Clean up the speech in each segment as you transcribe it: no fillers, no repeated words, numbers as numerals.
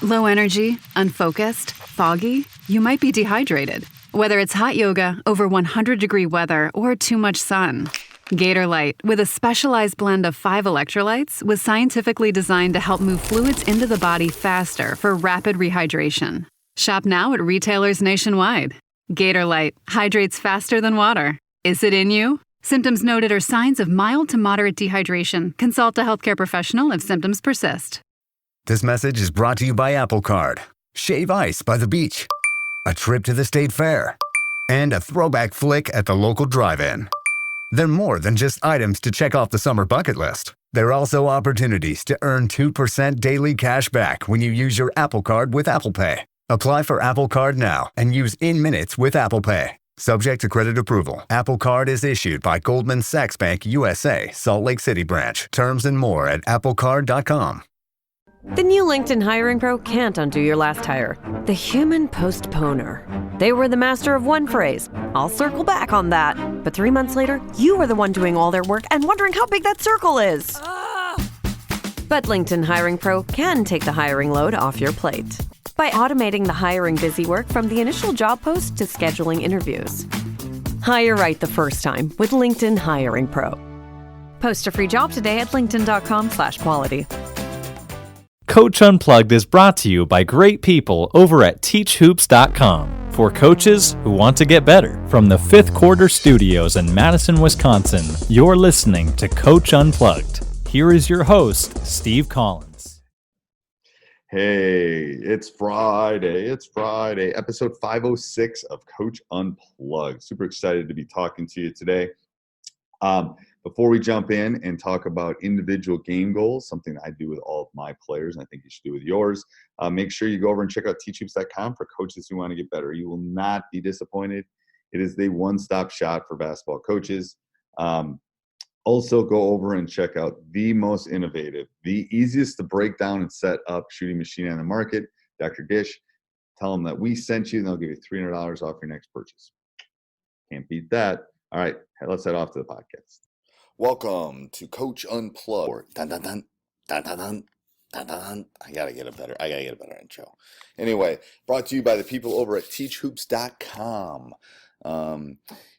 Low energy, unfocused, foggy? You might be dehydrated. Whether it's hot yoga, over 100-degree weather, or too much sun. Gatorlight, with a specialized blend of 5 electrolytes, was scientifically designed to help move fluids into the body faster for rapid rehydration. Shop now at retailers nationwide. Gatorlight hydrates faster than water. Is it in you? Symptoms noted are signs of mild to moderate dehydration. Consult a healthcare professional if symptoms persist. This message is brought to you by Apple Card. Shave ice by the beach. A trip to the state fair. And a throwback flick at the local drive-in. They're more than just items to check off the summer bucket list. They're also opportunities to earn 2% daily cash back when you use your Apple Card with Apple Pay. Apply for Apple Card now and use in minutes with Apple Pay. Subject to credit approval. Apple Card is issued by Goldman Sachs Bank USA, Salt Lake City branch. Terms and more at applecard.com. The new LinkedIn Hiring Pro can't undo your last hire. The human postponer. They were the master of one phrase. I'll circle back on that. But 3 months later, you were the one doing all their work and wondering how big that circle is. But LinkedIn Hiring Pro can take the hiring load off your plate by automating the hiring busy work from the initial job post to scheduling interviews. Hire right the first time with LinkedIn Hiring Pro. Post a free job today at linkedin.com/quality. Coach Unplugged is brought to you by great people over at teachhoops.com for coaches who want to get better. From the Fifth Quarter Studios in Madison, Wisconsin, you're listening to Coach Unplugged. Here is your host, Steve Collins. Hey, it's Friday. Episode 506 of Coach Unplugged. Super excited to be talking to you today. Before we jump in and talk about individual game goals, something I do with all of my players, and I think you should do with yours, make sure you go over and check out teachhoops.com for coaches who want to get better. You will not be disappointed. It is the one-stop shop for basketball coaches. Also, go over and check out the most innovative, the easiest to break down and set up shooting machine on the market, Dr. Dish. Tell them that we sent you, and they'll give you $300 off your next purchase. Can't beat that. All right, let's head off to the podcast. Welcome to Coach Unplugged. Dun, dun, dun, dun, dun, dun, dun, dun. I gotta get a better intro. Anyway, brought to you by the people over at teachhoops.com.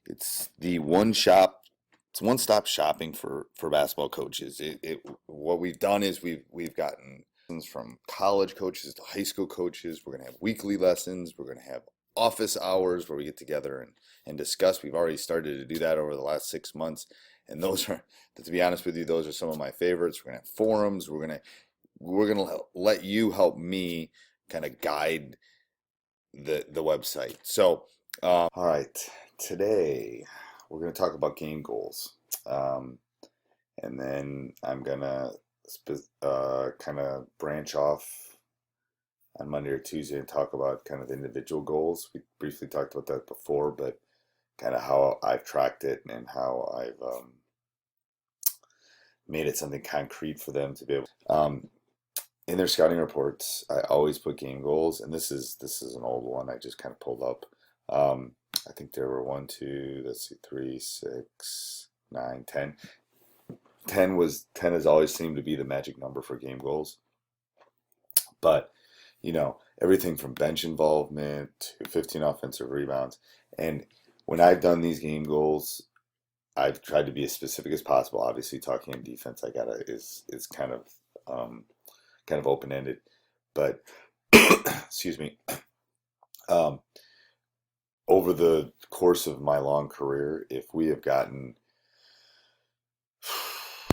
It's the one-stop shopping for basketball coaches. What we've done is we've gotten lessons from college coaches to high school coaches. We're gonna have weekly lessons. We're gonna have office hours where we get together and discuss. We've already started to do that over the last 6 months. And those are, to be honest with you, those are some of my favorites. We're gonna have forums. We're gonna let you help me kind of guide the website. So, all right, today we're gonna talk about game goals, and then I'm gonna kind of branch off on Monday or Tuesday and talk about kind of the individual goals. We briefly talked about that before, but kind of how I've tracked it and how I've made it something concrete for them to be able. In their scouting reports, I always put game goals, and this is an old one I just kind of pulled up. I think there were 1, 2, 3, 6, 9, 10. 10 has always seemed to be the magic number for game goals. But everything from bench involvement to 15 offensive rebounds, and when I've done these game goals, I've tried to be as specific as possible. Obviously, talking in defense, is kind of open-ended, but excuse me. Over the course of my long career, if we have gotten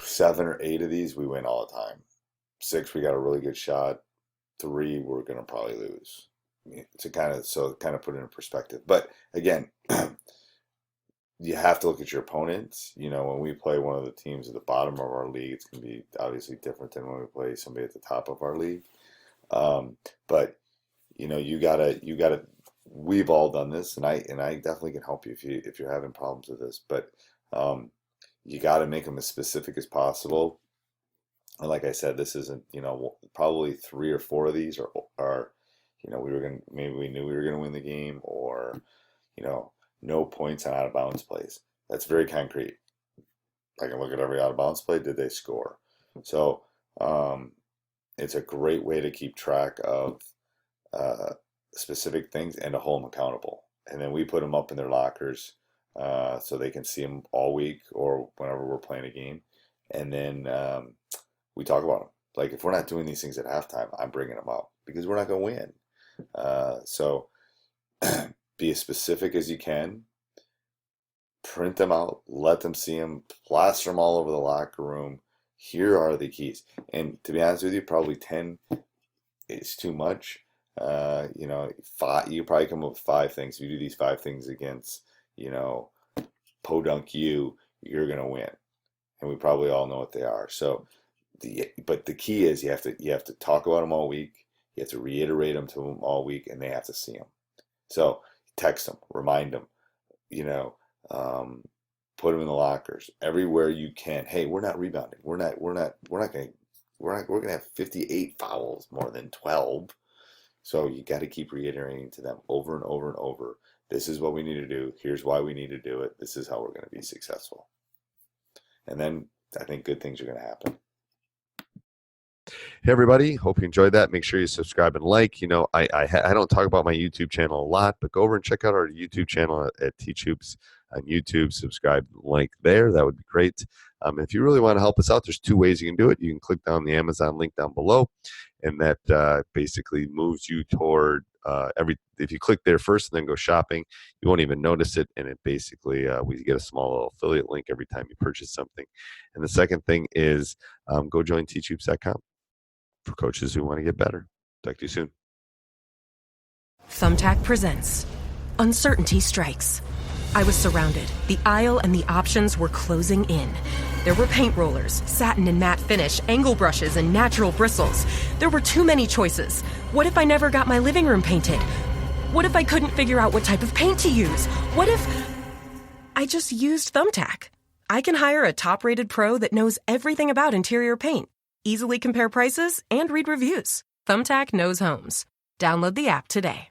7 or 8 of these, we win all the time. 6, we got a really good shot. 3, we're gonna probably lose. To kind of put it in perspective. But again, you have to look at your opponents. When we play one of the teams at the bottom of our league, it's going to be obviously different than when we play somebody at the top of our league. But you gotta. We've all done this, and I definitely can help you if you're having problems with this. But you got to make them as specific as possible. And like I said, this isn't probably 3 or 4 of these are maybe we knew we were gonna win the game, or no points on out of bounds plays. That's very concrete. I can look at every out of bounds play. Did they score? So it's a great way to keep track of specific things and to hold them accountable. And then we put them up in their lockers so they can see them all week or whenever we're playing a game. And then we talk about them. Like, if we're not doing these things at halftime, I'm bringing them up because we're not going to win. So be as specific as you can. Print them out. Let them see them. Plaster them all over the locker room. Here are the keys. And to be honest with you, probably 10 is too much. You know, you probably come up with 5 things. If you do these 5 things against, you know, Podunk U, you're going to win. And we probably all know what they are. So, but the key is you have to talk about them all week. You have to reiterate them to them all week, and they have to see them. So text them, remind them, you know, put them in the lockers everywhere you can. Hey, we're not rebounding. We're going to have 58 fouls more than 12. So you got to keep reiterating to them over and over and over. This is what we need to do. Here's why we need to do it. This is how we're going to be successful. And then I think good things are going to happen. Hey everybody, hope you enjoyed that. Make sure you subscribe and like. You know, I don't talk about my YouTube channel a lot, but go over and check out our YouTube channel at Teach Hoops on YouTube. Subscribe, like there. That would be great. If you really want to help us out, there's 2 ways you can do it. You can click down the Amazon link down below, and that basically moves you toward if you click there first and then go shopping, you won't even notice it, and it basically we get a small little affiliate link every time you purchase something. And the second thing is go join teachhoops.com for coaches who want to get better. Talk to you soon. Thumbtack presents Uncertainty Strikes. I was surrounded. The aisle and the options were closing in. There were paint rollers, satin and matte finish, angle brushes, and natural bristles. There were too many choices. What if I never got my living room painted? What if I couldn't figure out what type of paint to use? What if I just used Thumbtack? I can hire a top-rated pro that knows everything about interior paint, easily compare prices, and read reviews. Thumbtack knows homes. Download the app today.